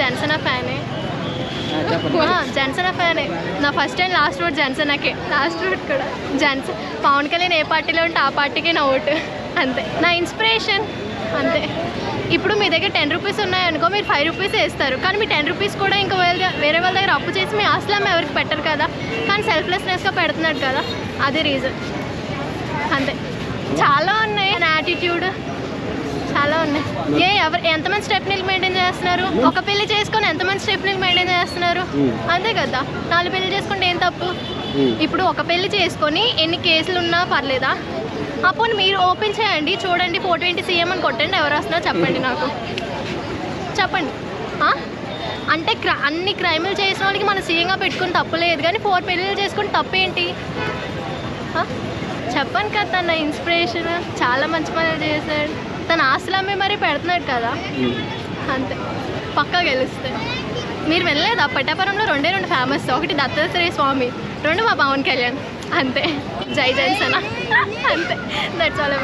జనసేన ఫ్యానే. జనసేన ఫ్యానే. నా first and last vote జనసేనకే. లాస్ట్ ఓట్ కూడా పవన్ కళ్యాణ్ ఏ పార్టీలో ఉంటే ఆ పార్టీకే నా ఓటు. అంతే నా ఇన్స్పిరేషన్. అంతే. ఇప్పుడు మీ దగ్గర 10 రూపీస్ ఉన్నాయనుకో, మీరు 5 రూపీస్ వేస్తారు. కానీ మీ 10 రూపీస్ కూడా ఇంకా వేరే వాళ్ళ దగ్గర అప్పు చేసి మీ ఆస్తులు ఎవరికి పెట్టరు కదా. కానీ సెల్ఫ్లెస్నెస్గా పెడుతున్నాడు కదా, అదే రీజన్. అంతే. చాలా ఉన్నాయి. యాటిట్యూడ్ చాలా ఉన్నాయి. ఎంతమంది స్టెప్నీలు మెయింటైన్ చేస్తున్నారు? ఒక పెళ్లి చేసుకొని ఎంతమంది స్టెప్నీలు మెయింటైన్ చేస్తున్నారు? అంతే కదా. 4 పెళ్లి చేసుకుంటే ఏం తప్పు? ఇప్పుడు ఒక పెళ్లి చేసుకొని ఎన్ని కేసులు ఉన్నా పర్లేదా? అప్పుడు మీరు ఓపెన్ చేయండి, చూడండి, 420 CM అని కొట్టండి, ఎవరు వస్తున్నారో చెప్పండి నాకు. చెప్పండి. అంటే అన్ని క్రైములు చేసిన వాళ్ళకి మనం సీఎంగా పెట్టుకుని తప్పులేదు, కానీ 4 పెళ్ళిళ్ళు చేసుకుని తప్పేంటి? చెప్పాను కదా, తన ఇన్స్పిరేషన్. చాలా మంచి పనులు చేశాడు. తన ఆస్తులు అమ్మే మరీ పెడుతున్నాడు కదా. అంతే. పక్కా గెలుస్తే. మీరు వెళ్ళలేదా? పట్టాపురంలో 2 ఫేమస్. ఒకటి దత్తాత్రేయ స్వామి, 2 మా పవన్ కళ్యాణ్. అంతే. జై జనసేన. అంతే. That's all.